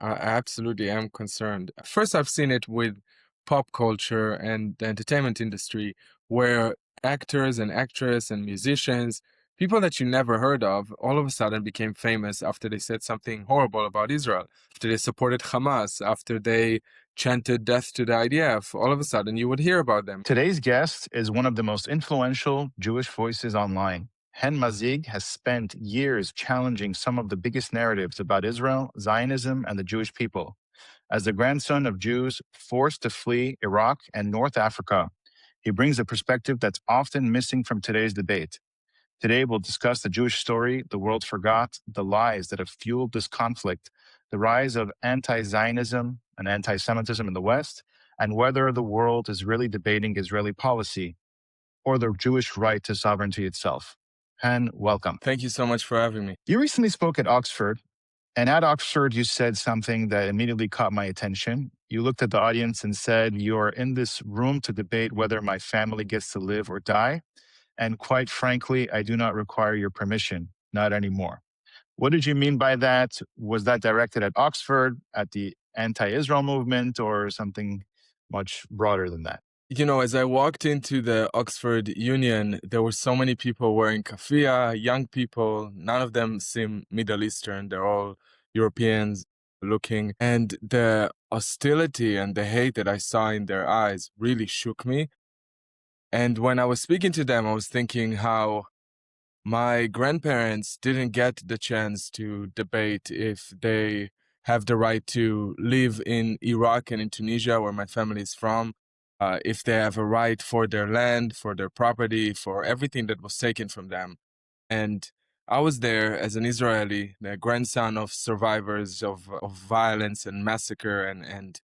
I absolutely am concerned. First, I've seen it with pop culture and the entertainment industry, where actors and actresses and musicians, people that you never heard of, all of a sudden became famous after they said something horrible about Israel, after they supported Hamas, after they chanted death to the IDF. All of a sudden, you would hear about them. Today's guest is one of the most influential Jewish voices online. Mazzig has spent years challenging some of the biggest narratives about Israel, Zionism, and the Jewish people. As the grandson of Jews forced to flee Iraq and North Africa, he brings a perspective that's often missing from today's debate. Today, we'll discuss the Jewish story the world forgot, the lies that have fueled this conflict, the rise of anti-Zionism and anti-Semitism in the West, and whether the world is really debating Israeli policy or the Jewish right to sovereignty itself. Welcome. Thank you so much for having me. You recently spoke at Oxford, and at Oxford, you said something that immediately caught my attention. You looked at the audience and said, "You're in this room to debate whether my family gets to live or die. And quite frankly, I do not require your permission, not anymore." What did you mean by that? Was that directed at Oxford, at the anti-Israel movement, or something much broader than that? You know, as I walked into the Oxford Union, there were so many people wearing keffiyeh, young people. None of them seem Middle Eastern. They're all Europeans looking. And the hostility and the hate that I saw in their eyes really shook me. And when I was speaking to them, I was thinking how my grandparents didn't get the chance to debate if they have the right to live in Iraq and in Tunisia, where my family is from, if they have a right for their land, for their property, for everything that was taken from them. And I was there as an Israeli, the grandson of survivors of violence and massacre and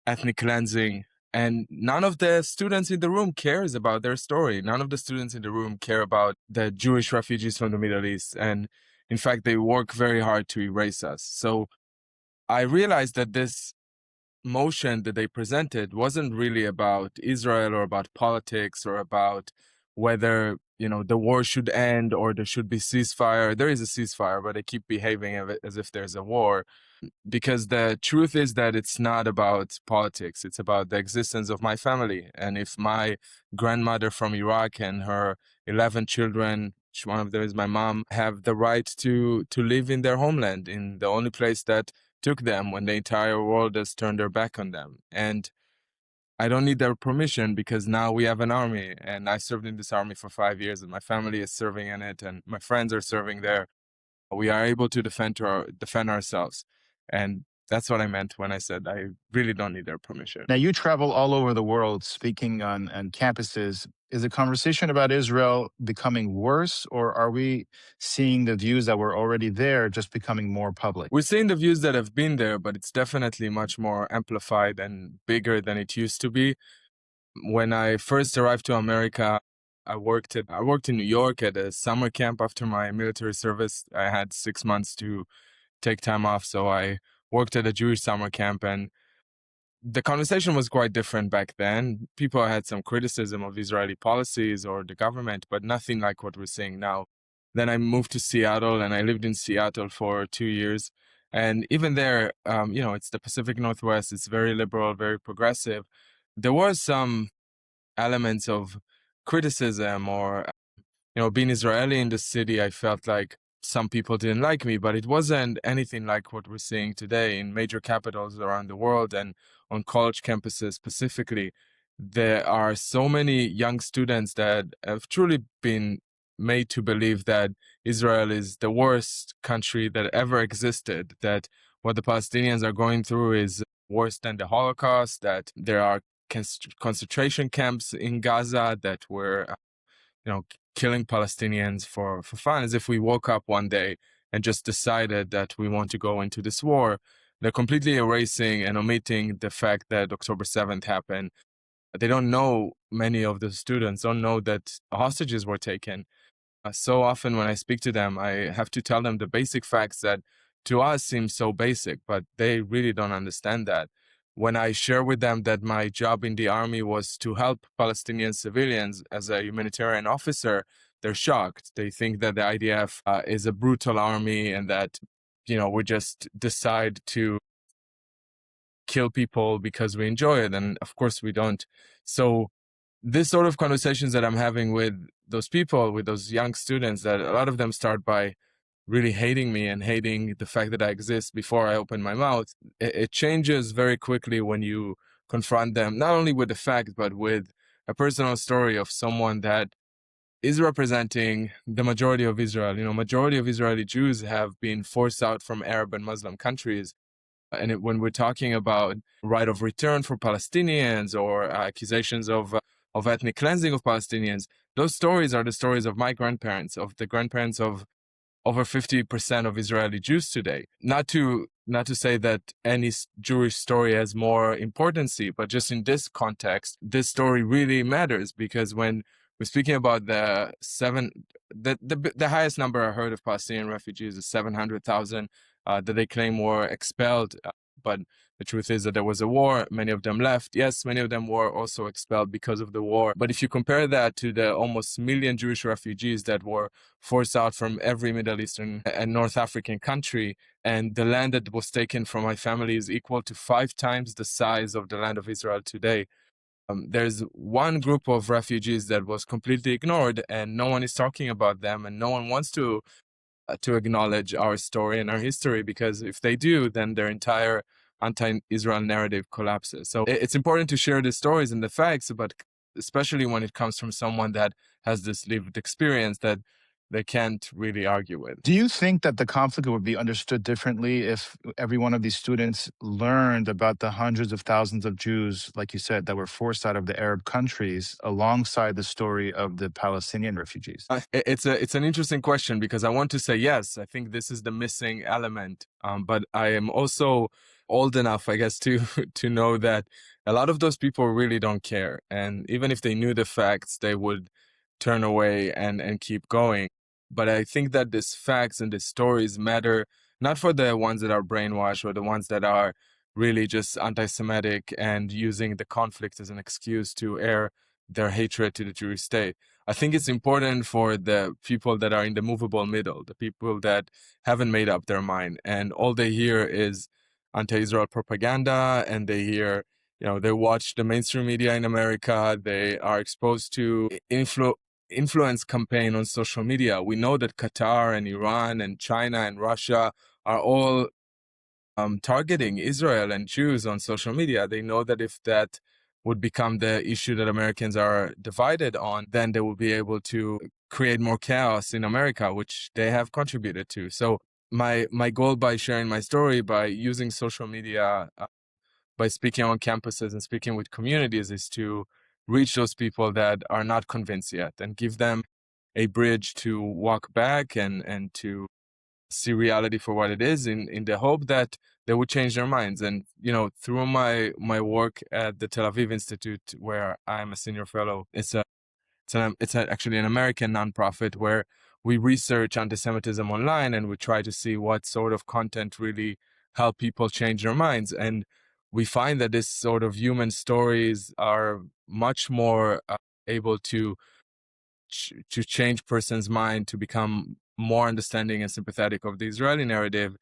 ethnic cleansing. And none of the students in the room cares about their story. None of the students in the room care about the Jewish refugees from the Middle East. And in fact, they work very hard to erase us. So I realized that this motion that they presented wasn't really about Israel or about politics or about whether, the war should end or there should be ceasefire. There is a ceasefire, but they keep behaving as if there's a war. Because the truth is that it's not about politics. It's about the existence of my family. And if my grandmother from Iraq and her 11 children, one of them is my mom, have the right to live in their homeland, in the only place that took them when the entire world has turned their back on them. And I don't need their permission because now we have an army, and I served in this army for 5 years, and my family is serving in it, and my friends are serving there. We are able to defend ourselves. And that's what I meant when I said I really don't need their permission. Now, you travel all over the world speaking on campuses. Is the conversation about Israel becoming worse, or are we seeing the views that were already there just becoming more public? We're seeing the views that have been there, but it's definitely much more amplified and bigger than it used to be. When I first arrived to America, I worked in New York at a summer camp after my military service. I had 6 months to take time off, so I worked at a Jewish summer camp, and the conversation was quite different back then. People had some criticism of Israeli policies or the government, but nothing like what we're seeing now. Then I moved to Seattle, and I lived in Seattle for 2 years. And even there, it's the Pacific Northwest. It's very liberal, very progressive. There was some elements of criticism or, being Israeli in the city, I felt like some people didn't like me, but it wasn't anything like what we're seeing today in major capitals around the world and on college campuses specifically. There are so many young students that have truly been made to believe that Israel is the worst country that ever existed, that what the Palestinians are going through is worse than the Holocaust, that there are concentration camps in Gaza that were, killing Palestinians for fun, as if we woke up one day and just decided that we want to go into this war. They're completely erasing and omitting the fact that October 7th happened. They don't know, many of the students don't know that hostages were taken. So often when I speak to them, I have to tell them the basic facts that to us seem so basic, but they really don't understand that. When I share with them that my job in the army was to help Palestinian civilians as a humanitarian officer, they're shocked. They think that the IDF is a brutal army and that we just decide to kill people because we enjoy it. And of course we don't. So this sort of conversations that I'm having with those people, with those young students, that a lot of them start by really hating me and hating the fact that I exist before I open my mouth. It changes very quickly when you confront them, not only with the fact, but with a personal story of someone that is representing the majority of Israel. Majority of Israeli Jews have been forced out from Arab and Muslim countries. And when we're talking about right of return for Palestinians or accusations of ethnic cleansing of Palestinians, those stories are the stories of my grandparents, of the grandparents of over 50% of Israeli Jews today. Not to say that any Jewish story has more importance, but just in this context, this story really matters, because when we're speaking about the highest number I heard of Palestinian refugees is 700,000 that they claim were expelled. But the truth is that there was a war. Many of them left. Yes, many of them were also expelled because of the war. But if you compare that to the almost million Jewish refugees that were forced out from every Middle Eastern and North African country, and the land that was taken from my family is equal to 5 times the size of the land of Israel today. There's one group of refugees that was completely ignored, and no one is talking about them, and no one wants to acknowledge our story and our history, because if they do, then their entire anti-Israel narrative collapses. So it's important to share the stories and the facts, but especially when it comes from someone that has this lived experience that they can't really argue with. Do you think that the conflict would be understood differently if every one of these students learned about the hundreds of thousands of Jews, like you said, that were forced out of the Arab countries alongside the story of the Palestinian refugees? It's an interesting question, because I want to say yes, I think this is the missing element. But I am also old enough, I guess, to to know that a lot of those people really don't care. And even if they knew the facts, they would turn away and keep going. But I think that these facts and these stories matter, not for the ones that are brainwashed or the ones that are really just anti-Semitic and using the conflict as an excuse to air their hatred to the Jewish state. I think it's important for the people that are in the movable middle, the people that haven't made up their mind, and all they hear is anti-Israel propaganda, and they hear, they watch the mainstream media in America, they are exposed to influence campaign on social media. We know that Qatar and Iran and China and Russia are all targeting Israel and Jews on social media. They know that if that would become the issue that Americans are divided on, then they will be able to create more chaos in America, which they have contributed to. So my goal by sharing my story, by using social media, by speaking on campuses and speaking with communities, is to reach those people that are not convinced yet and give them a bridge to walk back and to see reality for what it is, in the hope that they would change their minds. And, through my work at the Tel Aviv Institute, where I'm a senior fellow, it's actually an American nonprofit where we research anti-Semitism online, and we try to see what sort of content really help people change their minds. And we find that this sort of human stories are much more able to change person's mind, to become more understanding and sympathetic of the Israeli narrative,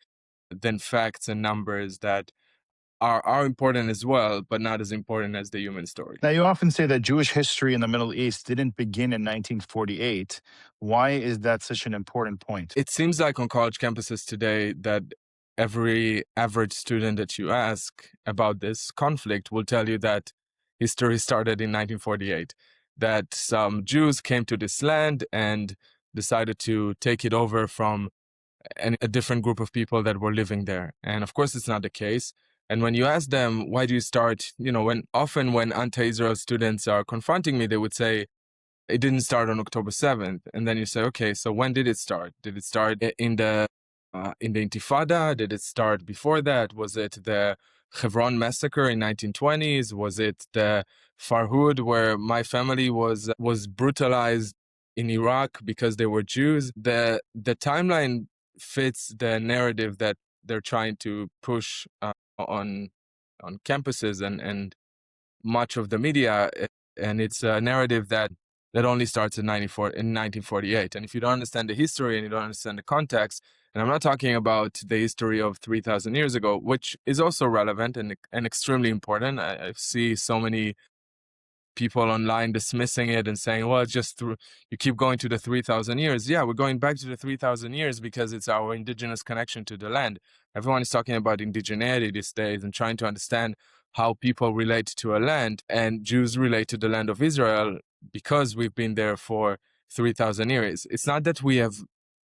than facts and numbers that are important as well, but not as important as the human story. Now, you often say that Jewish history in the Middle East didn't begin in 1948. Why is that such an important point? It seems like on college campuses today that every average student that you ask about this conflict will tell you that history started in 1948, that some Jews came to this land and decided to take it over from a different group of people that were living there. And of course, it's not the case. And when you ask them, why do you start, when anti-Israel students are confronting me, they would say, it didn't start on October 7th. And then you say, okay, so when did it start? Did it start in the Intifada? Did it start before that? Was it the Hebron massacre in 1920s? Was it the Farhud, where my family was brutalized in Iraq because they were Jews? The timeline fits the narrative that they're trying to push on campuses and much of the media, and it's a narrative that only starts in 1948. And if you don't understand the history and you don't understand the context, And I'm not talking about the history of 3,000 years ago, which is also relevant and extremely important. I see so many people online dismissing it and saying, well, it's just through, you keep going to the 3,000 years. Yeah, we're going back to the 3,000 years because it's our indigenous connection to the land. Everyone is talking about indigeneity these days and trying to understand how people relate to a land, and Jews relate to the land of Israel because we've been there for 3,000 years. It's not that we have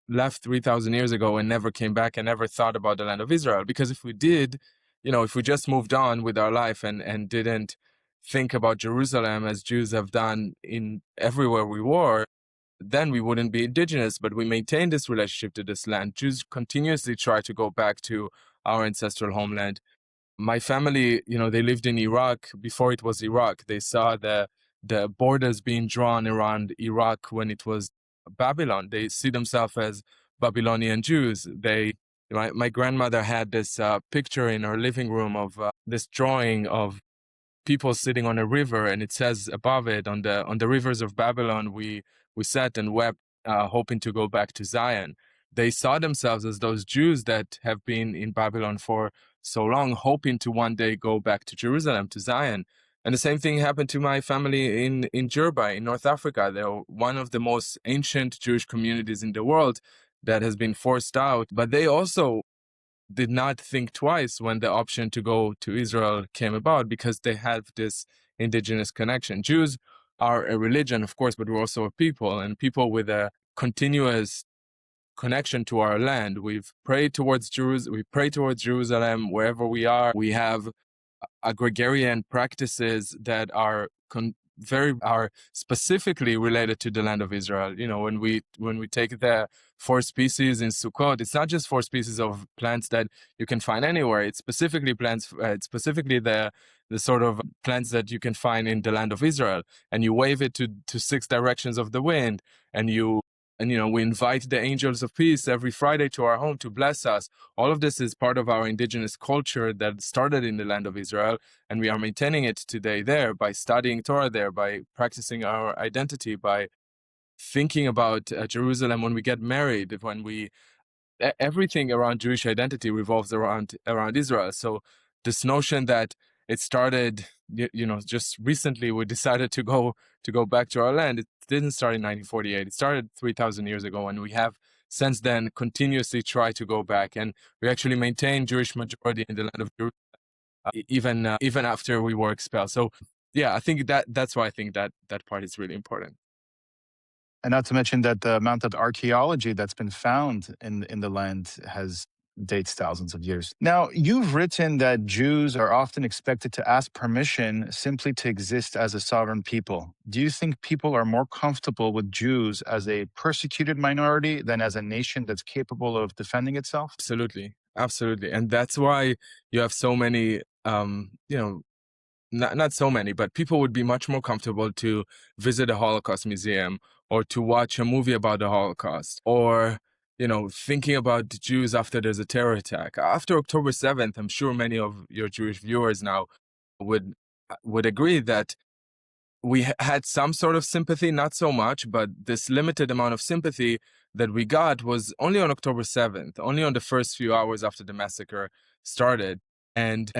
left 3,000 years ago and never came back and never thought about the land of Israel, because if we did, if we just moved on with our life and didn't think about Jerusalem as Jews have done in everywhere we were, then we wouldn't be indigenous, but we maintain this relationship to this land. Jews continuously try to go back to our ancestral homeland. My family, they lived in Iraq before it was Iraq. They saw the borders being drawn around Iraq when it was Babylon. They see themselves as Babylonian Jews. My grandmother had this picture in her living room of this drawing of people sitting on a river, and it says above it, on the rivers of Babylon we sat and wept, hoping to go back to Zion. They saw themselves as those Jews that have been in Babylon for so long, hoping to one day go back to Jerusalem, to Zion. And the same thing happened to my family in Jerba, in North Africa. They're one of the most ancient Jewish communities in the world that has been forced out, but they also did not think twice when the option to go to Israel came about, because they have this indigenous connection. Jews are a religion, of course, but we're also a people, and people with a continuous connection to our land. We pray towards Jerusalem wherever we are. We have agrarian practices that are specifically related to the land of Israel. When we take the 4 species in Sukkot, it's not just 4 species of plants that you can find anywhere. It's specifically plants. It's specifically the sort of plants that you can find in the land of Israel, and you wave it to 6 directions of the wind, and we invite the angels of peace every Friday to our home to bless us. All of this is part of our indigenous culture that started in the land of Israel, and we are maintaining it today there by studying Torah there, by practicing our identity, by thinking about Jerusalem when we get married, everything around Jewish identity revolves around Israel. So this notion that it started, just recently we decided to go back to our land. It didn't start in 1948. It started 3,000 years ago, and we have since then continuously tried to go back, and we actually maintain Jewish majority in the land of Jerusalem, even after we were expelled. So yeah, I think that's why I think that part is really important. And not to mention that the amount of archaeology that's been found in the land dates thousands of years. Now, you've written that Jews are often expected to ask permission simply to exist as a sovereign people. Do you think people are more comfortable with Jews as a persecuted minority than as a nation that's capable of defending itself? Absolutely. And that's why you have so many, not so many, but people would be much more comfortable to visit a Holocaust museum or to watch a movie about the Holocaust, or thinking about the Jews after there's a terror attack. After October 7th, I'm sure many of your Jewish viewers now would agree that we had some sort of sympathy, not so much, but this limited amount of sympathy that we got was only on October 7th, only on the first few hours after the massacre started. And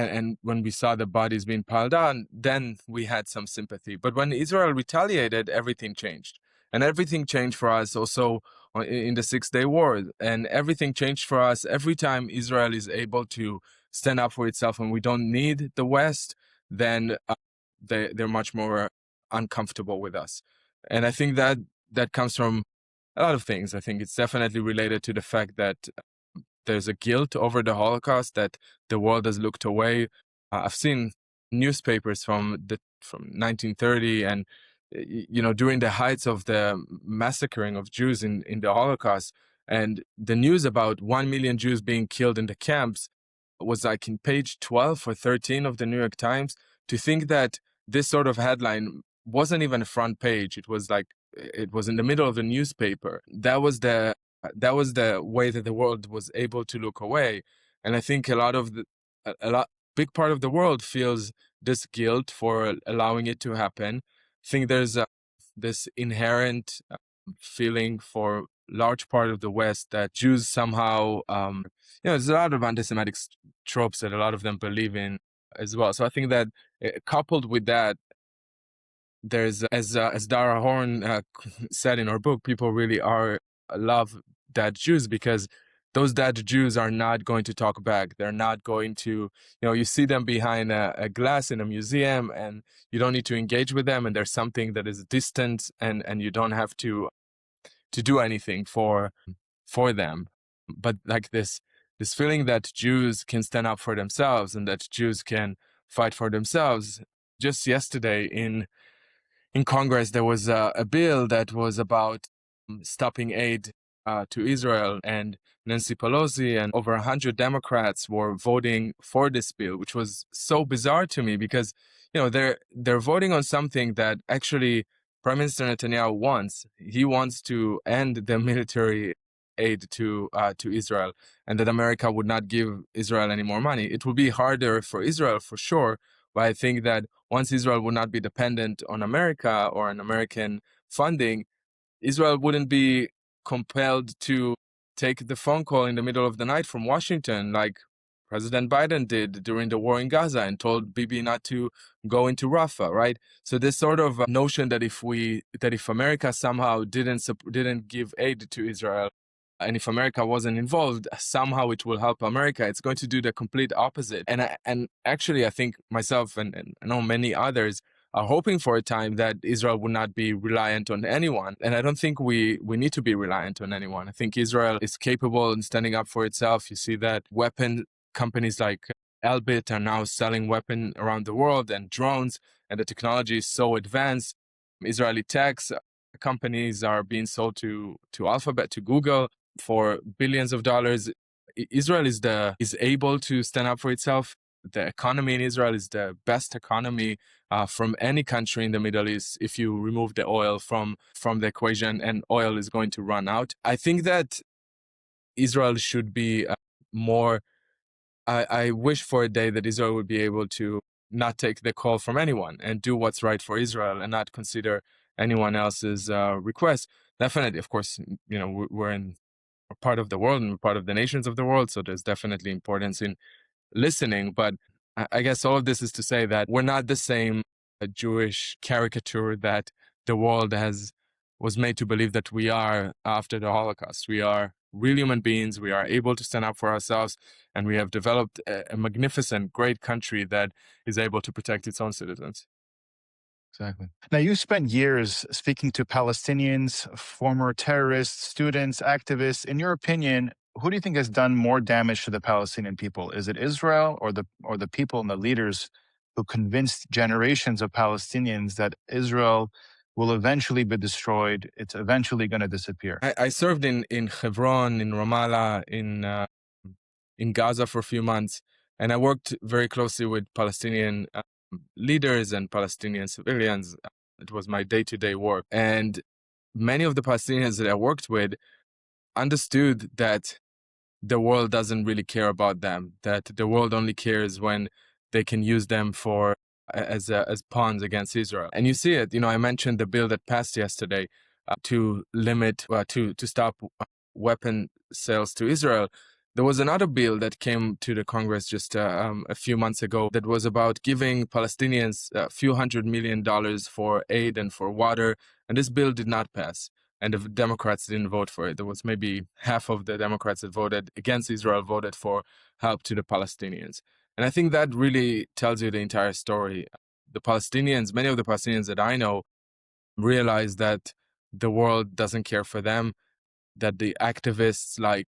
when we saw the bodies being piled on, then we had some sympathy. But when Israel retaliated, everything changed. And everything changed for us also in the 6-Day War. And everything changed for us every time Israel is able to stand up for itself and we don't need the West, then they're much more uncomfortable with us. And I think that comes from a lot of things. I think it's definitely related to the fact that there's a guilt over the Holocaust, that the world has looked away. I've seen newspapers from 1930 and during the heights of the massacring of Jews in the Holocaust, and the news about 1 million Jews being killed in the camps was like in page 12 or 13 of the New York Times. To think that this sort of headline wasn't even a front page, it was in the middle of the newspaper. That was the way that the world was able to look away. And I think big part of the world feels this guilt for allowing it to happen. I think there's this inherent feeling for large part of the West that Jews somehow, there's a lot of anti-Semitic tropes that a lot of them believe in as well. So I think that coupled with that, there's, as Dara Horn said in her book, people really are love dead Jews because those dead Jews are not going to talk back. They're not going to, you see them behind a glass in a museum, and you don't need to engage with them, and there's something that is distant, and you don't have to do anything for them. But like this feeling that Jews can stand up for themselves and that Jews can fight for themselves. Just yesterday in Congress, there was a bill that was about stopping aid to Israel, and Nancy Pelosi and over 100 Democrats were voting for this bill, which was so bizarre to me because they're voting on something that actually Prime Minister Netanyahu wants. He wants to end the military aid to Israel, and that America would not give Israel any more money. It will be harder for Israel for sure, but I think that once Israel would not be dependent on America or on American funding, Israel wouldn't be compelled to take the phone call in the middle of the night from Washington, like President Biden did during the war in Gaza and told Bibi not to go into Rafah, right? So this sort of notion that if America somehow didn't give aid to Israel, and if America wasn't involved, somehow it will help America. It's going to do the complete opposite. And actually, I think myself and I know many others are hoping for a time that Israel would not be reliant on anyone. And I don't think we need to be reliant on anyone. I think Israel is capable in standing up for itself. You see that weapon companies like Elbit are now selling weapons around the world and drones, and the technology is so advanced. Israeli techs companies are being sold to Alphabet, to Google for billions of dollars. Israel is able to stand up for itself. The economy in Israel is the best economy from any country in the Middle East if you remove the oil from the equation, and oil is going to run out. I think that Israel should be more. I wish for a day that Israel would be able to not take the call from anyone and do what's right for Israel and not consider anyone else's request. Definitely, of course, we're part of the world and we're part of the nations of the world, so there's definitely importance in listening. But I guess all of this is to say that we're not the same Jewish caricature that the world was made to believe that we are after the Holocaust. We are real human beings. We are able to stand up for ourselves, and we have developed a magnificent, great country that is able to protect its own citizens. Exactly. Now, you spent years speaking to Palestinians, former terrorists, students, activists. In your opinion, who do you think has done more damage to the Palestinian people? Is it Israel or the people and the leaders who convinced generations of Palestinians that Israel will eventually be destroyed? It's eventually going to disappear. I served in Hebron, in Ramallah, in Gaza for a few months, and I worked very closely with Palestinian leaders and Palestinian civilians. It was my day-to-day work. And many of the Palestinians that I worked with understood that the world doesn't really care about them, that the world only cares when they can use them as pawns against Israel. And you see it, I mentioned the bill that passed yesterday to limit, to stop weapon sales to Israel. There was another bill that came to the Congress just a few months ago that was about giving Palestinians a few $100 million for aid and for water, and this bill did not pass. And the Democrats didn't vote for it. There was maybe half of the Democrats that voted against Israel voted for help to the Palestinians. And I think that really tells you the entire story. The Palestinians, many of the Palestinians that I know, realize that the world doesn't care for them, that the activists like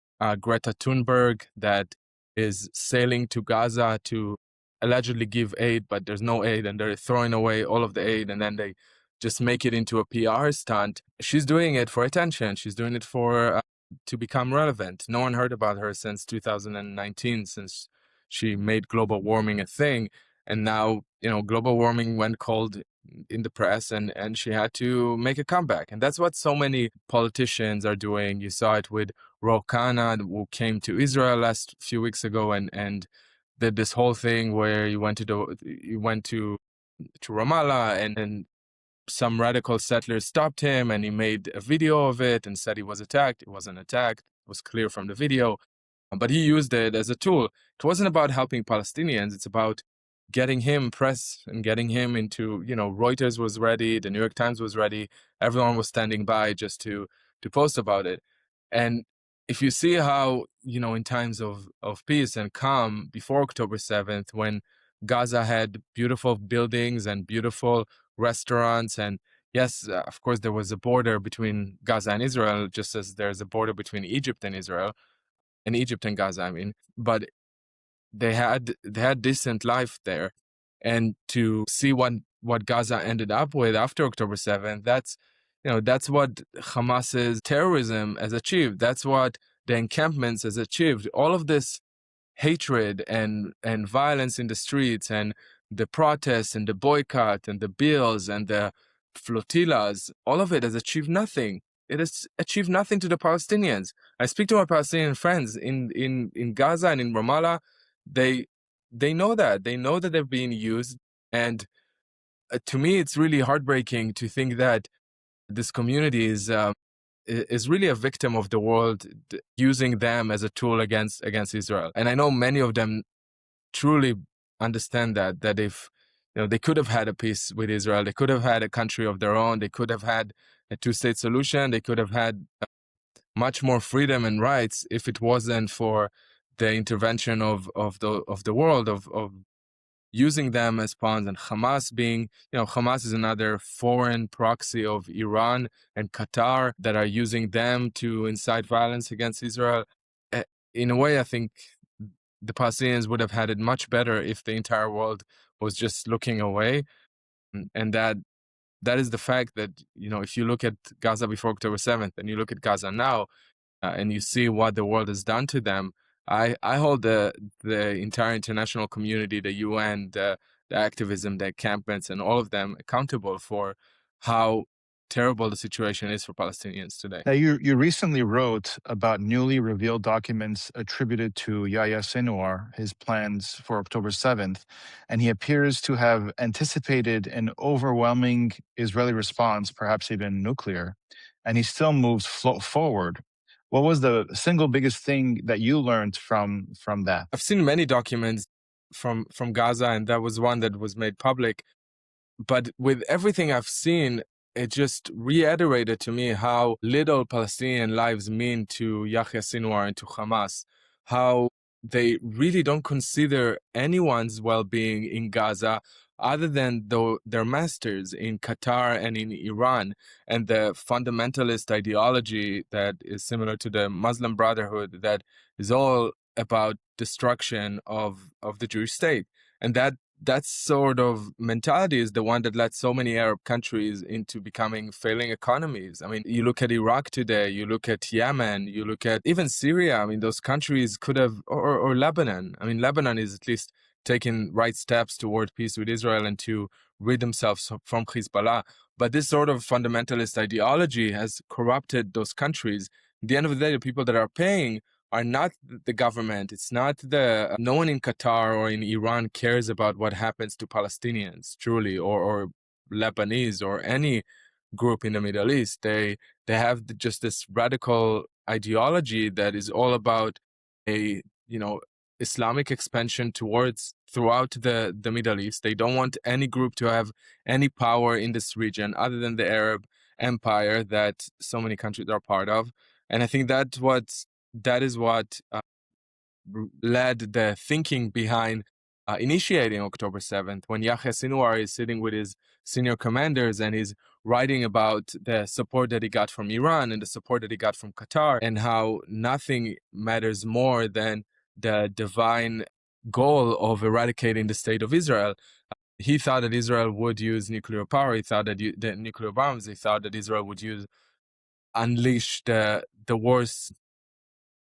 Greta Thunberg that is sailing to Gaza to allegedly give aid, but there's no aid, and they're throwing away all of the aid, and then they just make it into a PR stunt. She's doing it for attention. She's doing it for to become relevant. No one heard about her since 2019, since she made global warming a thing. And now, global warming went cold in the press, and she had to make a comeback. And that's what so many politicians are doing. You saw it with Ro Khanna, who came to Israel last few weeks ago and did this whole thing where you went to Ramallah and some radical settlers stopped him, and he made a video of it and said he was attacked. He wasn't attacked. It was clear from the video. But he used it as a tool. It wasn't about helping Palestinians. It's about getting him press and getting him into, Reuters was ready, the New York Times was ready. Everyone was standing by just to post about it. And if you see how, in times of peace and calm before October 7th, when Gaza had beautiful buildings and beautiful restaurants, and yes, of course, there was a border between Gaza and Israel, just as there's a border between Egypt and Israel, and Egypt and Gaza, I mean, but they had decent life there. And to see what Gaza ended up with after October 7th, that's what Hamas's terrorism has achieved. That's what the encampments has achieved. All of this hatred and violence in the streets, and the protests and the boycott and the bills and the flotillas, all of it has achieved nothing. It has achieved nothing to the Palestinians. I speak to my Palestinian friends in Gaza and in Ramallah. They know that. They know that they're being used. And to me, it's really heartbreaking to think that this community is really a victim of the world using them as a tool against Israel. And I know many of them truly understand that if they could have had a peace with Israel, they could have had a country of their own, they could have had a two-state solution, they could have had much more freedom and rights if it wasn't for the intervention of the world, of using them as pawns, and Hamas being, Hamas is another foreign proxy of Iran and Qatar that are using them to incite violence against Israel. In a way, I think the Palestinians would have had it much better if the entire world was just looking away. And that is the fact that, if you look at Gaza before October 7th and you look at Gaza now, and you see what the world has done to them, I hold the entire international community, the UN, the activism, the encampments, and all of them accountable for how terrible the situation is for Palestinians today. Now, you recently wrote about newly revealed documents attributed to Yahya Sinwar, his plans for October 7th, and he appears to have anticipated an overwhelming Israeli response, perhaps even nuclear, and he still moves forward. What was the single biggest thing that you learned from that? I've seen many documents from Gaza, and that was one that was made public. But with everything I've seen, it just reiterated to me how little Palestinian lives mean to Yahya Sinwar and to Hamas, how they really don't consider anyone's well-being in Gaza other than their masters in Qatar and in Iran, and the fundamentalist ideology that is similar to the Muslim Brotherhood, that is all about destruction of the Jewish state. And that sort of mentality is the one that led so many Arab countries into becoming failing economies. I mean, you look at Iraq today, you look at Yemen, you look at even Syria. I mean, those countries could have, or Lebanon. I mean, Lebanon is at least taking right steps toward peace with Israel and to rid themselves from Hezbollah. But this sort of fundamentalist ideology has corrupted those countries. At the end of the day, the people that are paying are not the government. It's not no one in Qatar or in Iran cares about what happens to Palestinians, truly, or Lebanese or any group in the Middle East. They have just this radical ideology that is all about a, Islamic expansion throughout the Middle East. They don't want any group to have any power in this region other than the Arab empire that so many countries are part of. And I think that is what led the thinking behind initiating October 7th, when Yahya Sinwar is sitting with his senior commanders and he's writing about the support that he got from Iran and the support that he got from Qatar, and how nothing matters more than the divine goal of eradicating the state of Israel. He thought that Israel would use nuclear power. He thought that the nuclear bombs. He thought that Israel would unleash the worst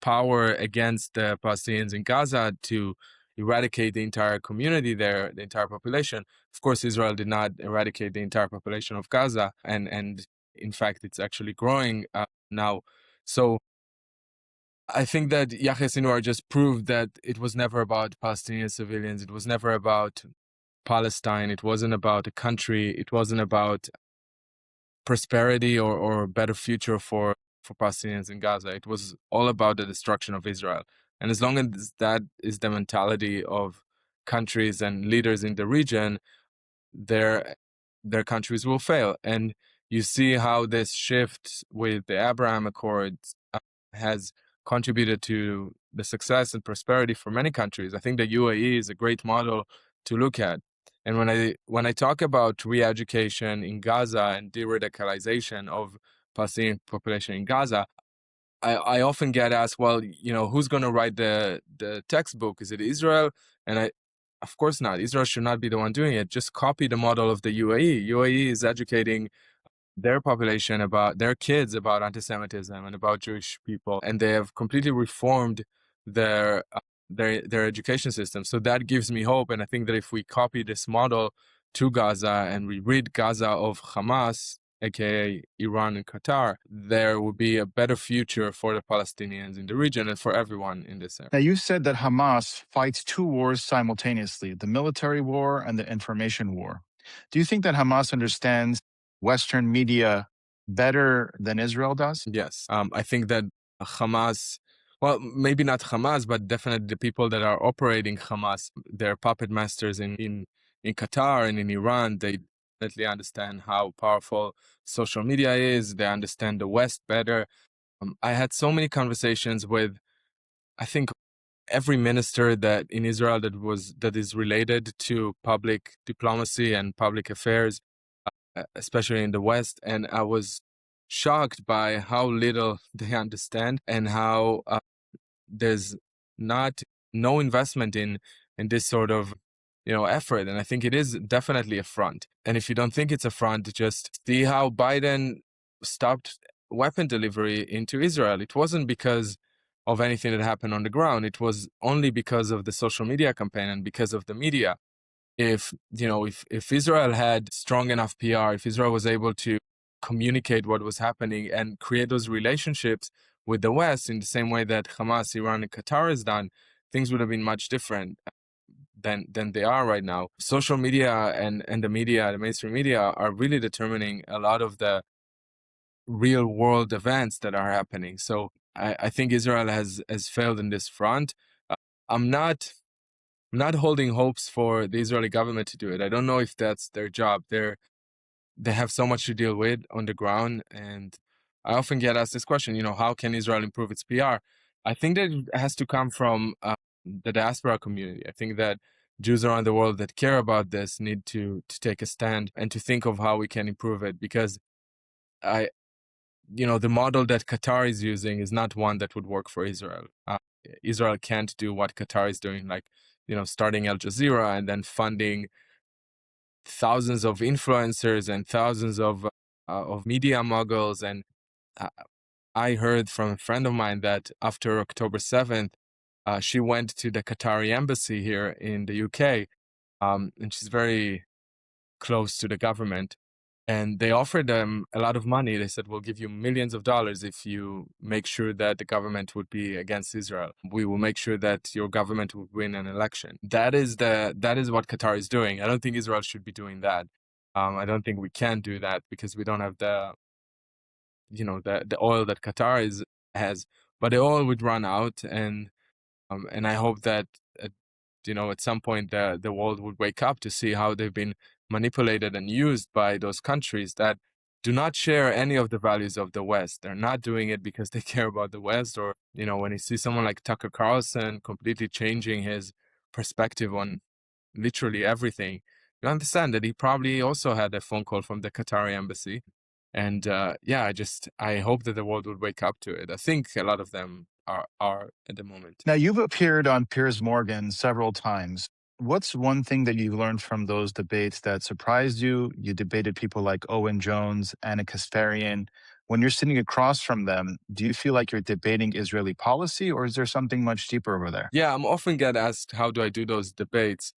power against the Palestinians in Gaza to eradicate the entire community there, the entire population. Of course, Israel did not eradicate the entire population of Gaza, and in fact, it's actually growing now. So I think that Yahya Sinwar just proved that it was never about Palestinian civilians. It was never about Palestine. It wasn't about a country. It wasn't about prosperity or a better future for Palestinians in Gaza. It was all about the destruction of Israel. And as long as that is the mentality of countries and leaders in the region, their countries will fail. And you see how this shift with the Abraham Accords has contributed to the success and prosperity for many countries. I think the UAE is a great model to look at. And when I talk about re-education in Gaza and de-radicalization of Palestinian population in Gaza, I often get asked, well, who's going to write the textbook? Is it Israel? And of course not. Israel should not be the one doing it. Just copy the model of the UAE. UAE is educating their population their kids about anti-Semitism and about Jewish people, and they have completely reformed their education system. So that gives me hope, and I think that if we copy this model to Gaza and we rid Gaza of Hamas, aka Iran and Qatar, there will be a better future for the Palestinians in the region and for everyone in this area. Now, you said that Hamas fights two wars simultaneously, the military war and the information war. Do you think that Hamas understands Western media better than Israel does? Yes. I think that Hamas, well, maybe not Hamas, but definitely the people that are operating Hamas, they're puppet masters in Qatar and in Iran. They definitely understand how powerful social media is. They understand the West better. I had so many conversations with, I think, every minister that in Israel that is related to public diplomacy and public affairs, especially in the West, and I was shocked by how little they understand and how there's no investment in this sort of effort. And I think it is definitely a front. And if you don't think it's a front, just see how Biden stopped weapon delivery into Israel. It wasn't because of anything that happened on the ground. It was only because of the social media campaign and because of the media. If Israel had strong enough PR, if Israel was able to communicate what was happening and create those relationships with the West in the same way that Hamas, Iran, and Qatar has done, things would have been much different than they are right now. Social media and the media, the mainstream media, are really determining a lot of the real world events that are happening. So I think Israel has failed in this front. I'm not holding hopes for the Israeli government to do it. I don't know if that's their job. They have so much to deal with on the ground, and I often get asked this question, how can Israel improve its PR? I think that it has to come from the diaspora community. I think that Jews around the world that care about this need to take a stand and to think of how we can improve it, because the model that Qatar is using is not one that would work for Israel. Israel can't do what Qatar is doing, like, starting Al Jazeera and then funding thousands of influencers and thousands of media moguls. And I heard from a friend of mine that after October 7th, she went to the Qatari embassy here in the UK, and she's very close to the government. And they offered them a lot of money. They said, we'll give you millions of dollars if you make sure that the government would be against Israel. We will make sure that your government would win an election. That is what Qatar is doing. I don't think Israel should be doing that. I don't think we can do that because we don't have the oil that Qatar has. But the oil would run out, and I hope that at some point the world would wake up to see how they've been manipulated and used by those countries that do not share any of the values of the West. They're not doing it because they care about the West, or when you see someone like Tucker Carlson completely changing his perspective on literally everything, you understand that he probably also had a phone call from the Qatari embassy. And I hope that the world would wake up to it. I think a lot of them are at the moment. Now, you've appeared on Piers Morgan several times. What's one thing that you learned from those debates that surprised you? You debated people like Owen Jones, Anna Kasparian. When you're sitting across from them, do you feel like you're debating Israeli policy, or is there something much deeper over there? Yeah, I'm often get asked, how do I do those debates?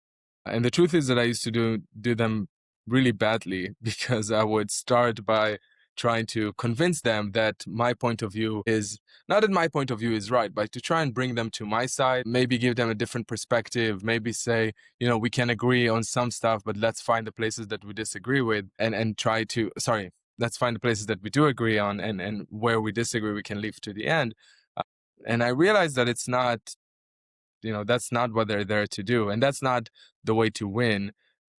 And the truth is that I used to do them really badly, because I would start by trying to convince them that my point of view is, not that my point of view is right, but to try and bring them to my side, maybe give them a different perspective, maybe say, we can agree on some stuff, but let's find the places that we disagree with and try to, sorry, let's find the places that we do agree on, and where we disagree, we can leave to the end. Uh, and I realized that it's not, that's not what they're there to do. And that's not the way to win,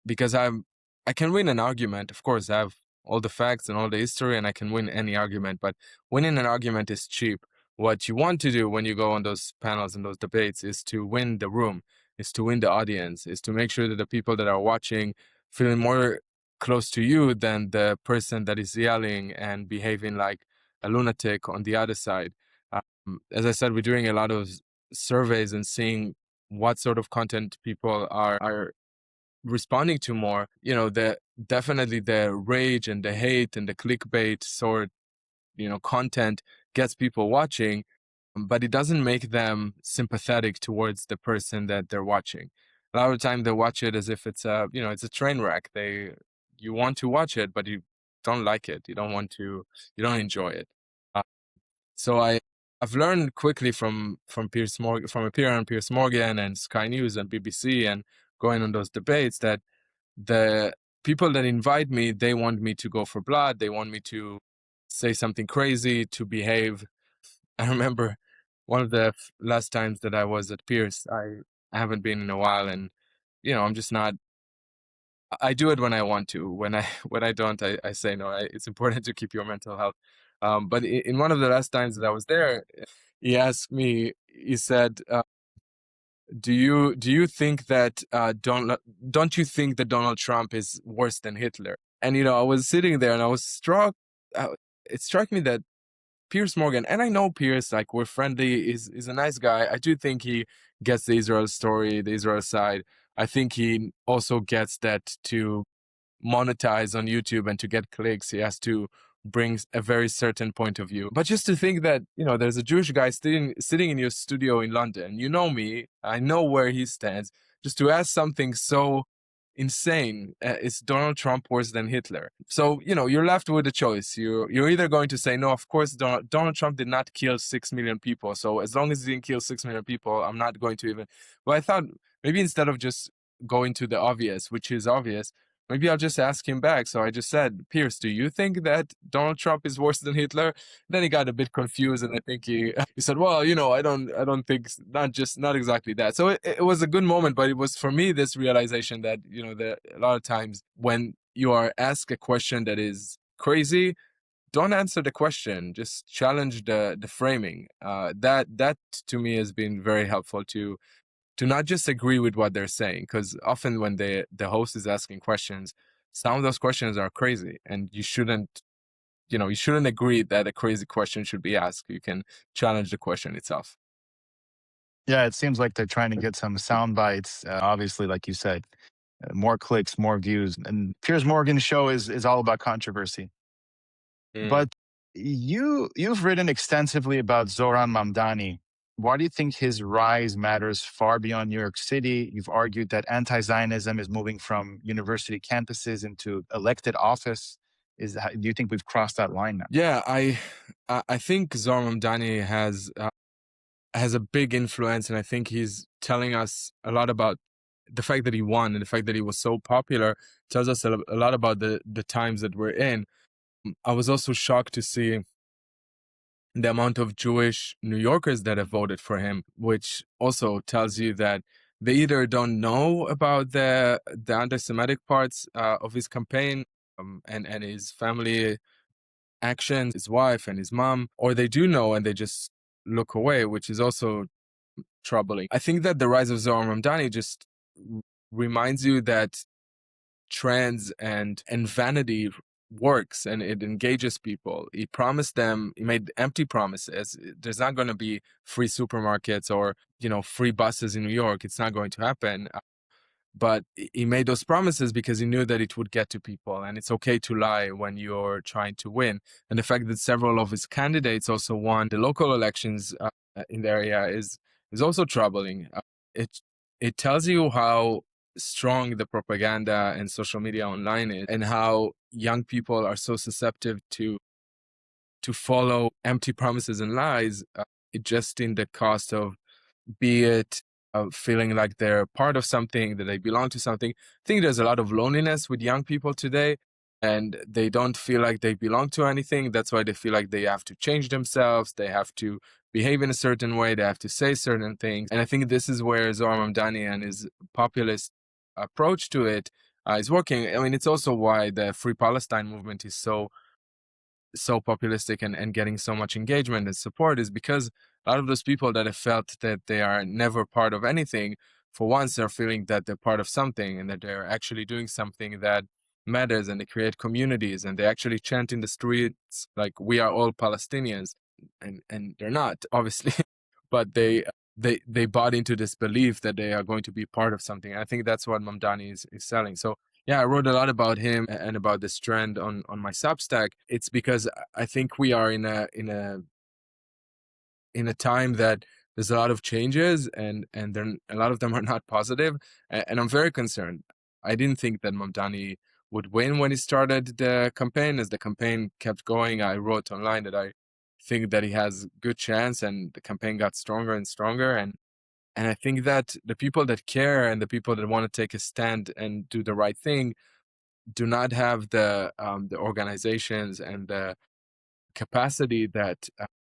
because I can win an argument. Of course, I have all the facts and all the history, and I can win any argument, but winning an argument is cheap. What you want to do when you go on those panels and those debates is to win the room, is to win the audience, is to make sure that the people that are watching feeling more close to you than the person that is yelling and behaving like a lunatic on the other side. As I said, we're doing a lot of surveys and seeing what sort of content people are responding to more. The definitely the rage and the hate and the clickbait sort, content gets people watching, but it doesn't make them sympathetic towards the person that they're watching. A lot of the time they watch it as if it's it's a train wreck. You want to watch it, but you don't like it. You don't enjoy it. Uh, so I've learned quickly from Piers Morgan, from appearing on Piers Morgan and Sky News and BBC and going on those debates, that the people that invite me, they want me to go for blood. They want me to say something crazy, to behave. I remember one of the last times that I was at Pierce, I haven't been in a while, and I'm just not. I do it when I want to. When I when I don't, I say no. It's important to keep your mental health. But in one of the last times that I was there, he asked me. He said, "Do you think that don't you think that Donald Trump is worse than Hitler?" And I was sitting there and I was struck. It struck me that Piers Morgan, and I know Piers, like, we're friendly, is a nice guy. I do think he gets the Israel story, the Israel side. I think he also gets that to monetize on YouTube and to get clicks, he has to bring a very certain point of view. But just to think that, there's a Jewish guy sitting in your studio in London, you know me, I know where he stands, just to ask something so insane, is Donald Trump worse than Hitler? So, you're left with a choice. You're either going to say, no, of course, Donald Trump did not kill 6 million people. So as long as he didn't kill 6 million people, I'm not going to even. But I thought maybe instead of just going to the obvious, which is obvious, maybe I'll just ask him back. So I just said, Pierce, do you think that Donald Trump is worse than Hitler? Then he got a bit confused, and I think he said, well, I don't think, not exactly that. So it was a good moment, but it was for me this realization that that a lot of times when you are asked a question that is crazy, don't answer the question. Just challenge the framing. That to me has been very helpful to not just agree with what they're saying, because often when the host is asking questions, some of those questions are crazy, and you shouldn't agree that a crazy question should be asked. You can challenge the question itself. Yeah, it seems like they're trying to get some sound bites. Obviously, like you said, more clicks, more views. And Piers Morgan's show is all about controversy. Mm. But you've written extensively about Zohran Mamdani. Why do you think his rise matters far beyond New York City? You've argued that anti-Zionism is moving from university campuses into elected office. Do you think we've crossed that line now? Yeah, I think Zohran Mamdani has a big influence, and I think he's telling us a lot about the fact that he won, and the fact that he was so popular tells us a lot about the times that we're in. I was also shocked to see the amount of Jewish New Yorkers that have voted for him, which also tells you that they either don't know about the anti-Semitic parts of his campaign, and his family actions, his wife and his mom, or they do know and they just look away, which is also troubling. I think that the rise of Zohar Mamdani just reminds you that trends and vanity works, and it engages people. He promised them, he made empty promises. There's not going to be free supermarkets or free buses in New York. It's not going to happen. But he made those promises because he knew that it would get to people, and it's okay to lie when you're trying to win. And the fact that several of his candidates also won the local elections in the area is also troubling. It tells you how strong the propaganda and social media online is, and how young people are so susceptible to follow empty promises and lies, just in the cost of, be it feeling like they're part of something, that they belong to something. I think there's a lot of loneliness with young people today. and they don't feel like they belong to anything. That's why they feel like they have to change themselves. They have to behave in a certain way. They have to say certain things. And I think this is where Zohran Mamdani and his populist approach to it is working. I mean, it's also why the Free Palestine movement is so populistic and getting so much engagement and support, is because a lot of those people that have felt that they are never part of anything, for once are feeling that they're part of something and that they're actually doing something that matters, and they create communities and they actually chant in the streets like we are all Palestinians, and they're not, obviously, but they bought into this belief that they are going to be part of something. I think that's what Mamdani is selling. So yeah, I wrote a lot about him and about this trend on my Substack. It's because I think we are in a time that there's a lot of changes, and a lot of them are not positive, and I'm very concerned. I didn't think that Mamdani would win when he started the campaign. As the campaign kept going, I wrote online that I think that he has good chance, and the campaign got stronger and stronger, and I think that the people that care and the people that want to take a stand and do the right thing do not have the organizations and the capacity that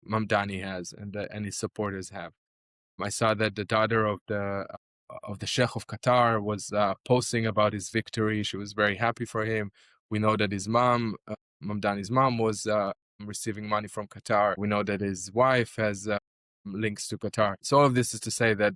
Mamdani has and his supporters have. I saw that the daughter of the Sheikh of Qatar was posting about his victory. She was very happy for him. We know that his mom, Mamdani's mom, was receiving money from Qatar. We know that his wife has links to Qatar. So all of this is to say that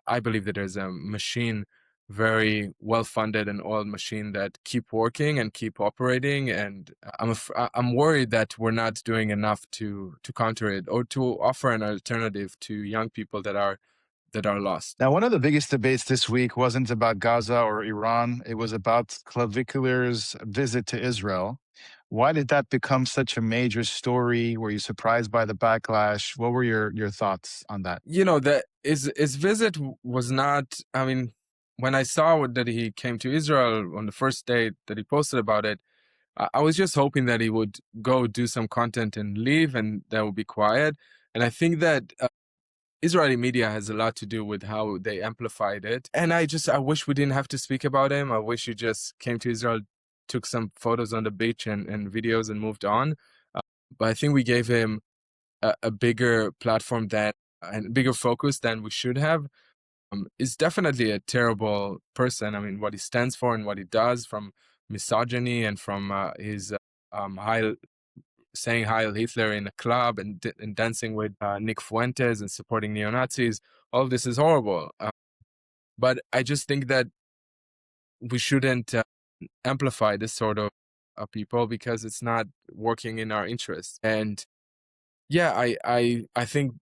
I believe that there's a machine, very well funded and oiled machine, that keep working and keep operating. And I'm worried that we're not doing enough to counter it, or to offer an alternative to young people that are lost. Now, one of the biggest debates this week wasn't about Gaza or Iran. It was about Clavicular's visit to Israel. Why did that become such a major story? Were you surprised by the backlash? What were your thoughts on that? That his visit was not. I mean, when I saw that he came to Israel on the first day that he posted about it, I was just hoping that he would go do some content and leave, and that would be quiet. And I think that Israeli media has a lot to do with how they amplified it. And I wish we didn't have to speak about him. I wish he just came to Israel, took some photos on the beach and videos, and moved on. But I think we gave him a bigger platform and bigger focus than we should have. Is definitely a terrible person. I mean, what he stands for and what he does, from misogyny and from his saying Heil Hitler in a club and dancing with Nick Fuentes and supporting neo-Nazis. All of this is horrible. But I just think that we shouldn't amplify this sort of people, because it's not working in our interest. And yeah, I think,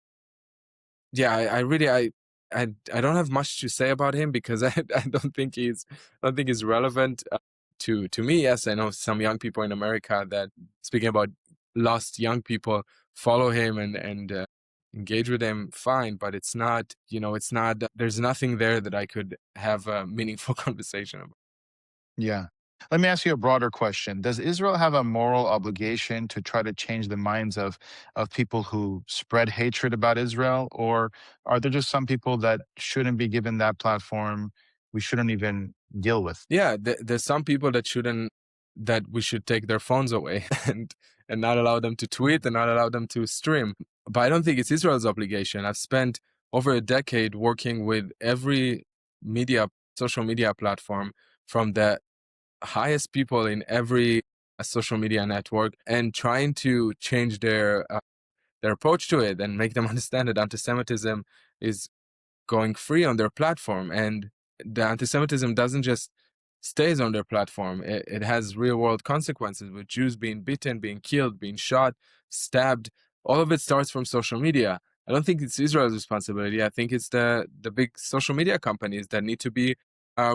yeah, I really, I don't have much to say about him, because I don't think he's relevant to me. Yes, I know some young people in America that, speaking about lost young people, follow him and engage with him. Fine, but it's not. It's not. There's nothing there that I could have a meaningful conversation about. Yeah. Let me ask you a broader question. Does Israel have a moral obligation to try to change the minds of people who spread hatred about Israel? Or are there just some people that shouldn't be given that platform, we shouldn't even deal with? Yeah, there's some people that we should take their phones away and not allow them to tweet and not allow them to stream. But I don't think it's Israel's obligation. I've spent over a decade working with every social media platform, from the highest people in every social media network, and trying to change their approach to it and make them understand that anti-Semitism is going free on their platform, and the anti-Semitism doesn't just stays on their platform. It has real world consequences, with Jews being beaten, being killed, being shot, stabbed. All of it starts from social media. I don't think it's Israel's responsibility. I think it's the big social media companies that need to be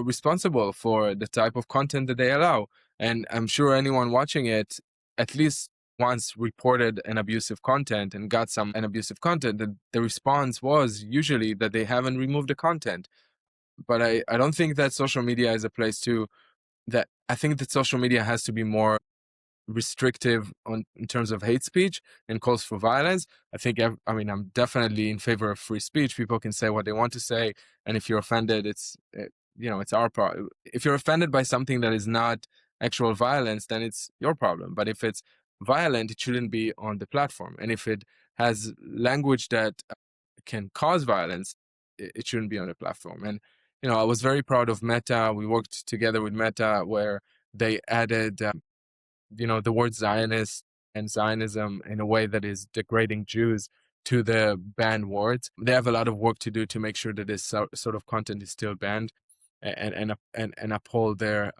responsible for the type of content that they allow. And I'm sure anyone watching it at least once reported an abusive content and got some an abusive content. The response was usually that they haven't removed the content. But I don't think that social media is a place that I think that social media has to be more restrictive in terms of hate speech and calls for violence. I mean, I'm definitely in favor of free speech. People can say what they want to say, and if you're offended, it's our part. If you're offended by something that is not actual violence, then it's your problem. But if it's violent, it shouldn't be on the platform. And if it has language that can cause violence, it shouldn't be on the platform. And I was very proud of Meta. We worked together with Meta where they added, the word Zionist and Zionism in a way that is degrading Jews to the banned words. They have a lot of work to do to make sure that this sort of content is still banned and uphold their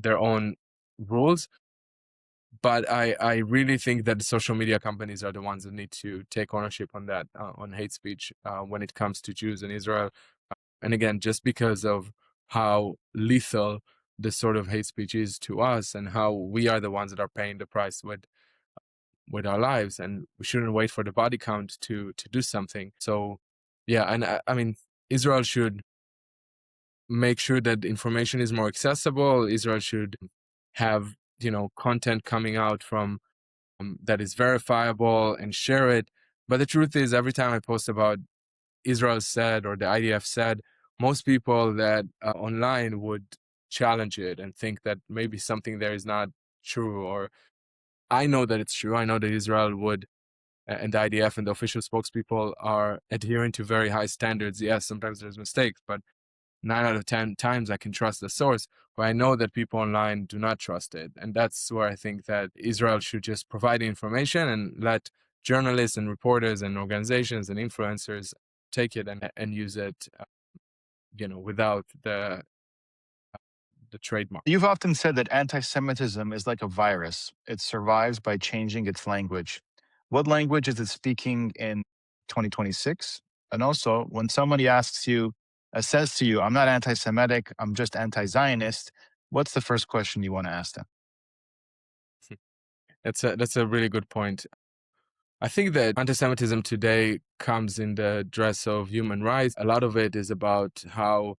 own rules. But I really think that the social media companies are the ones that need to take ownership on that, on hate speech when it comes to Jews in Israel. And again, just because of how lethal this sort of hate speech is to us and how we are the ones that are paying the price with our lives, and we shouldn't wait for the body count to do something. So yeah, and I mean, Israel should make sure that information is more accessible. Israel should have content coming out from that is verifiable and share it. But the truth is, every time I post about Israel said or the IDF said, most people that online would challenge it and think that maybe something there is not true. Or I know that it's true. I know that Israel would, and the IDF and the official spokespeople are adhering to very high standards. Yes, sometimes there's mistakes, but 9 out of 10 times I can trust the source, where I know that people online do not trust it. And that's where I think that Israel should just provide the information and let journalists and reporters and organizations and influencers take it and use it, without the trademark. You've often said that anti-Semitism is like a virus. It survives by changing its language. What language is it speaking in 2026? And also, when somebody says to you, I'm not anti-Semitic, I'm just anti-Zionist, what's the first question you want to ask them? That's a really good point. I think that anti-Semitism today comes in the dress of human rights. A lot of it is about how,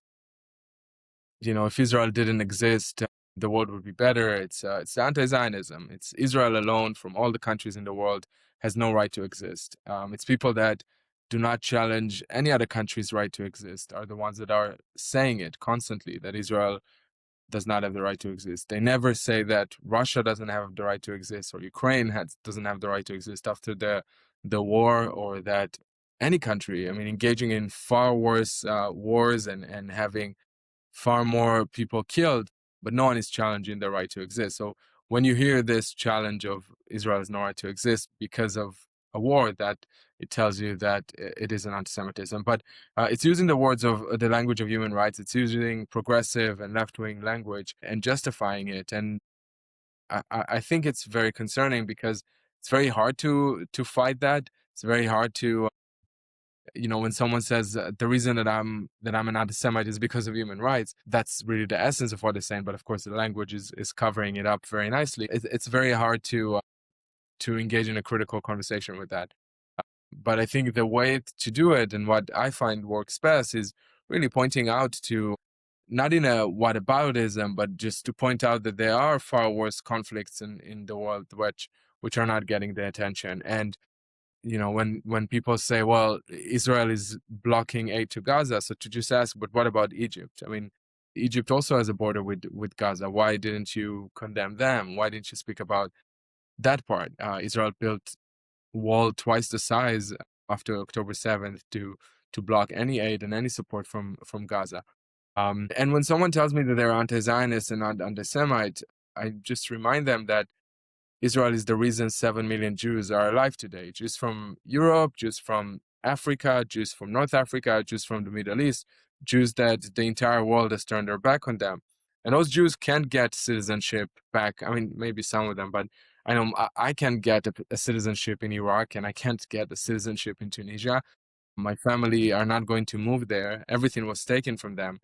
if Israel didn't exist, the world would be better. It's anti-Zionism. It's Israel alone from all the countries in the world has no right to exist. It's people that do not challenge any other country's right to exist are the ones that are saying it constantly, that Israel does not have the right to exist. They never say that Russia doesn't have the right to exist or Ukraine doesn't have the right to exist after the war, or that any country, engaging in far worse wars and having far more people killed, but no one is challenging the right to exist. So when you hear this challenge of Israel has no right to exist because of a war, that it tells you that it is an anti-Semitism. But it's using the words of the language of human rights. It's using progressive and left-wing language and justifying it. And I think it's very concerning because it's very hard to fight that. It's very hard to when someone says the reason that I'm an anti-Semite is because of human rights, that's really the essence of what they're saying. But of course, the language is covering it up very nicely. It's very hard to engage in a critical conversation with that. But I think the way to do it, and what I find works best, is really pointing out to, not in a whataboutism, but just to point out that there are far worse conflicts in the world which are not getting the attention. And when people say, well, Israel is blocking aid to Gaza, so to just ask, but what about Egypt? Egypt also has a border with Gaza. Why didn't you condemn them? Why didn't you speak about that part? Israel built wall twice the size after October 7th to block any aid and any support from Gaza. And when someone tells me that they're anti-Zionist and not anti-Semite, I just remind them that Israel is the reason 7 million Jews are alive today. Jews from Europe, Jews from Africa, Jews from North Africa, Jews from the Middle East, Jews that the entire world has turned their back on them. And those Jews can't get citizenship back. Maybe some of them, but I know I can get a citizenship in Iraq, and I can't get a citizenship in Tunisia. My family are not going to move there. Everything was taken from them.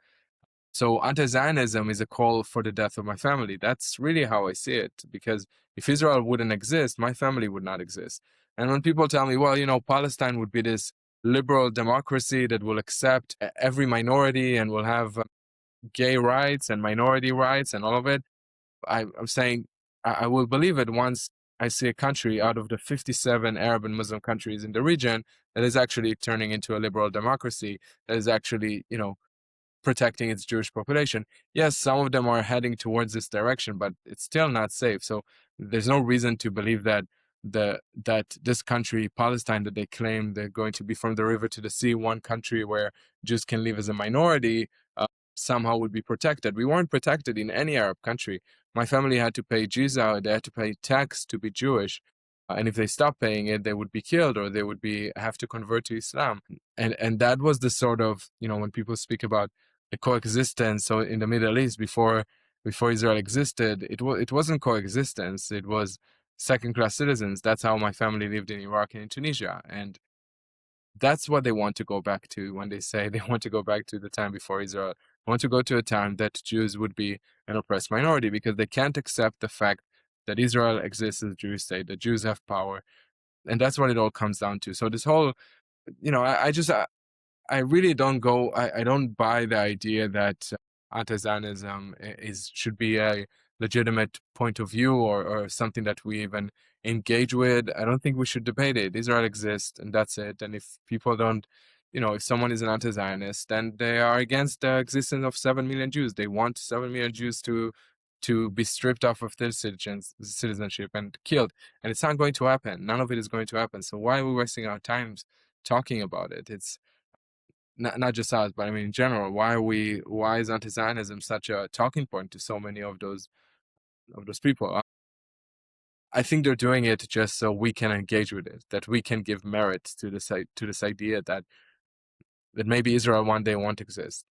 So anti-Zionism is a call for the death of my family. That's really how I see it, because if Israel wouldn't exist, my family would not exist. And when people tell me, well, Palestine would be this liberal democracy that will accept every minority and will have gay rights and minority rights and all of it, I'm saying I will believe it once I see a country out of the 57 Arab and Muslim countries in the region that is actually turning into a liberal democracy, that is actually, protecting its Jewish population. Yes, some of them are heading towards this direction, but it's still not safe. So there's no reason to believe that this country, Palestine, that they claim they're going to be from the river to the sea, one country where Jews can live as a minority, somehow would be protected. We weren't protected in any Arab country. My family had to pay jizya, they had to pay tax to be Jewish. And if they stopped paying it, they would be killed or they would have to convert to Islam. And that was the sort of, when people speak about the coexistence. So in the Middle East, before Israel existed, it wasn't coexistence. It was second-class citizens. That's how my family lived in Iraq and in Tunisia. And that's what they want to go back to when they say they want to go back to the time before Israel. They want to go to a time that Jews would be an oppressed minority because they can't accept the fact that Israel exists as a Jewish state, that Jews have power. And that's what it all comes down to. So this whole, I really don't I don't buy the idea that anti-Zionism should be a legitimate point of view or something that we even engage with. I don't think we should debate it. Israel exists and that's it. And if people don't, if someone is an anti-Zionist, then they are against the existence of 7 million Jews. They want 7 million Jews to be stripped off of their citizenship and killed. And it's not going to happen. None of it is going to happen. So why are we wasting our time talking about it? It's not just us, but I mean in general. Why is anti-Zionism such a talking point to so many of those people? I think they're doing it just so we can engage with it, that we can give merit to this idea that maybe Israel one day won't exist.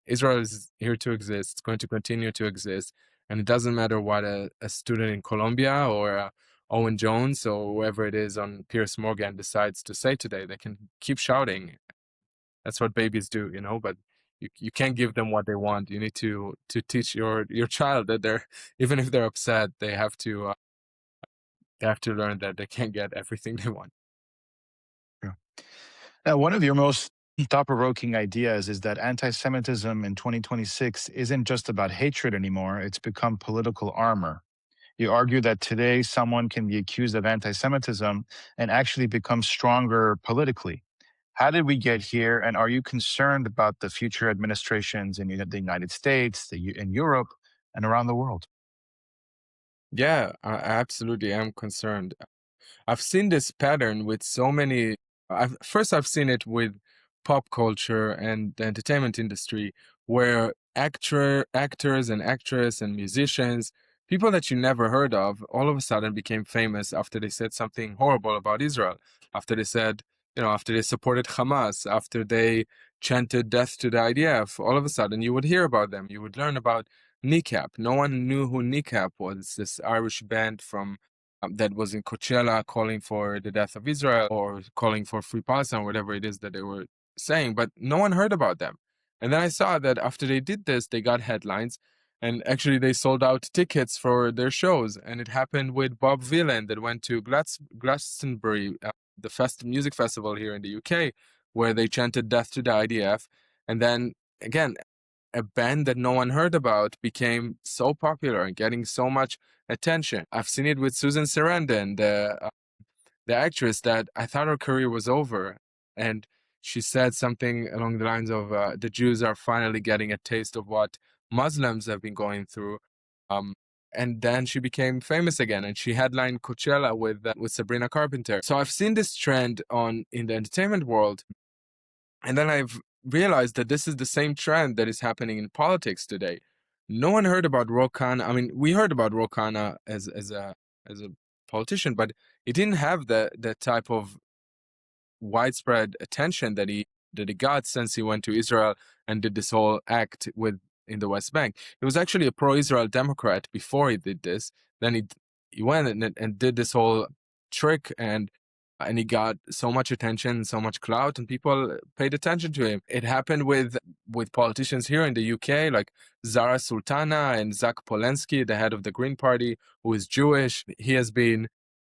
Israel is here to exist. It's going to continue to exist, and it doesn't matter what a student in Colombia or Owen Jones or whoever it is on Piers Morgan decides to say today. They can keep shouting. That's what babies do, but you can't give them what they want. You need to teach your child that they're, even if they're upset, they have to learn that they can't get everything they want. Yeah. Now, one of your most thought-provoking ideas is that anti-Semitism in 2026 isn't just about hatred anymore, it's become political armor. You argue that today someone can be accused of anti-Semitism and actually become stronger politically. How did we get here, and are you concerned about the future administrations in the United States, in Europe, and around the world? Yeah, I absolutely am concerned. I've seen this pattern with so many. I've seen it with pop culture and the entertainment industry, where actors and actresses and musicians, people that you never heard of, all of a sudden became famous after they said something horrible about Israel, after they said, after they supported Hamas, after they chanted death to the IDF. All of a sudden, you would hear about them. You would learn about Kneecap. No one knew who Kneecap was. This Irish band from that was in Coachella calling for the death of Israel or calling for free Palestine, whatever it is that they were saying, but no one heard about them. And then I saw that after they did this, they got headlines, and actually they sold out tickets for their shows. And it happened with Bob Vylan that went to Glastonbury, the music festival here in the UK, where they chanted death to the IDF. And then again, a band that no one heard about became so popular and getting so much attention. I've seen it with Susan Sarandon, the actress, that I thought her career was over, and she said something along the lines of the Jews are finally getting a taste of what Muslims have been going through. And then she became famous again, and she headlined Coachella with Sabrina Carpenter. So I've seen this trend in the entertainment world, and then I've realized that this is the same trend that is happening in politics today. No one heard about Ro Khanna. I mean, we heard about Ro Khanna as a politician, but it didn't have the type of widespread attention that he got since he went to Israel and did this whole act in the West Bank. He was actually a pro-Israel Democrat before he did this. Then he went and did this whole trick, and he got so much attention, so much clout, and people paid attention to him. It happened with politicians here in the UK, like Zara Sultana and Zach Polensky, the head of the Green Party, who is Jewish. He has been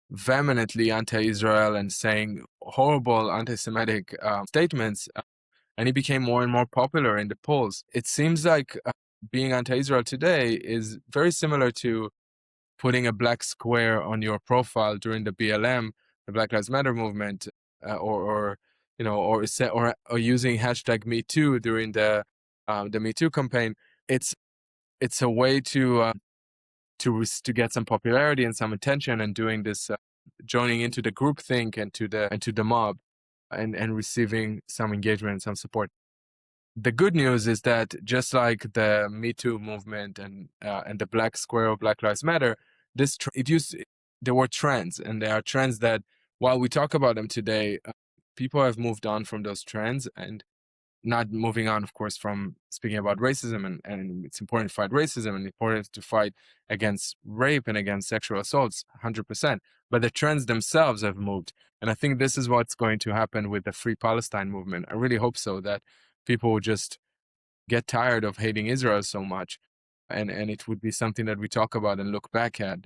vehemently anti-Israel and saying horrible anti-Semitic statements, and he became more and more popular in the polls. It seems like being anti-Israel today is very similar to putting a black square on your profile during the BLM, the Black Lives Matter movement, or using hashtag Me Too during the the Me Too campaign. It's it's a way to get some popularity and some attention, and doing this, joining into the groupthink and to the mob, and receiving some engagement and some support. The good news is that just like the Me Too movement and the Black Square of Black Lives Matter, there were trends, and there are trends that, while we talk about them today, people have moved on from those trends, and not moving on, of course, from speaking about racism, and it's important to fight racism and important to fight against rape and against sexual assaults, 100%. But the trends themselves have moved. And I think this is what's going to happen with the Free Palestine movement. I really hope so, that people will just get tired of hating Israel so much. And it would be something that we talk about and look back at.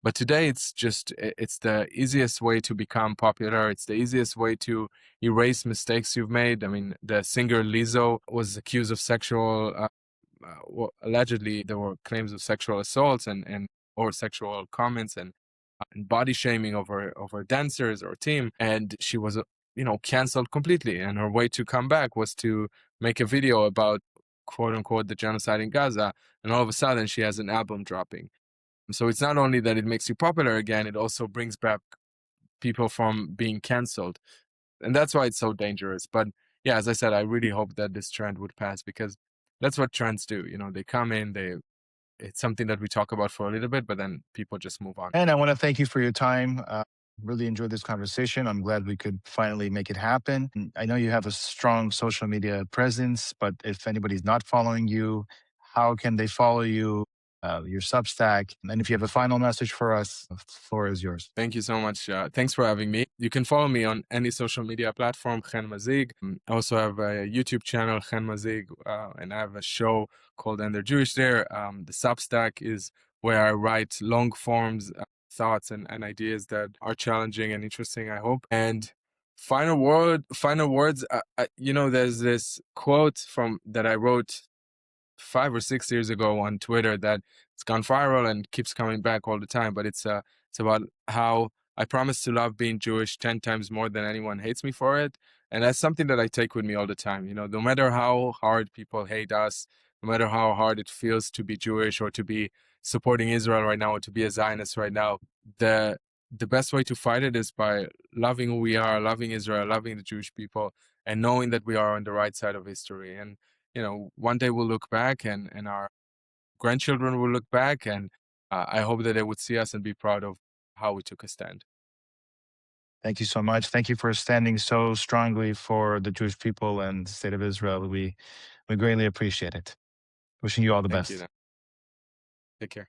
But today it's the easiest way to become popular. It's the easiest way to erase mistakes you've made. I mean, the singer Lizzo was accused of allegedly there were claims of sexual assaults and or sexual comments and body shaming of her dancers or team, and she was canceled completely. And her way to come back was to make a video about, quote unquote, the genocide in Gaza, and all of a sudden she has an album dropping. So it's not only that it makes you popular again, it also brings back people from being canceled. And that's why it's so dangerous. But yeah, as I said, I really hope that this trend would pass, because that's what trends do. They come in, it's something that we talk about for a little bit, but then people just move on. And I want to thank you for your time. Really enjoyed this conversation. I'm glad we could finally make it happen. And I know you have a strong social media presence, but if anybody's not following you, how can they follow you, your Substack? And if you have a final message for us, the floor is yours. Thank you so much. Thanks for having me. You can follow me on any social media platform, Chen Mazzig. I also have a YouTube channel, Chen Mazzig, and I have a show called And They're Jewish there. The Substack is where I write long forms, thoughts and ideas that are challenging and interesting, I hope. And final words. There's this quote that I wrote 5 or 6 years ago on Twitter that it's gone viral and keeps coming back all the time. But it's about how I promise to love being Jewish 10 times more than anyone hates me for it. And that's something that I take with me all the time. No matter how hard people hate us, no matter how hard it feels to be Jewish or to be supporting Israel right now or to be a Zionist right now, the best way to fight it is by loving who we are, loving Israel, loving the Jewish people, and knowing that we are on the right side of history. And one day we'll look back, and our grandchildren will look back, and I hope that they would see us and be proud of how we took a stand. Thank you so much. Thank you for standing so strongly for the Jewish people and the state of Israel. We greatly appreciate it. Wishing you all the Thank you. best. Then. Take care.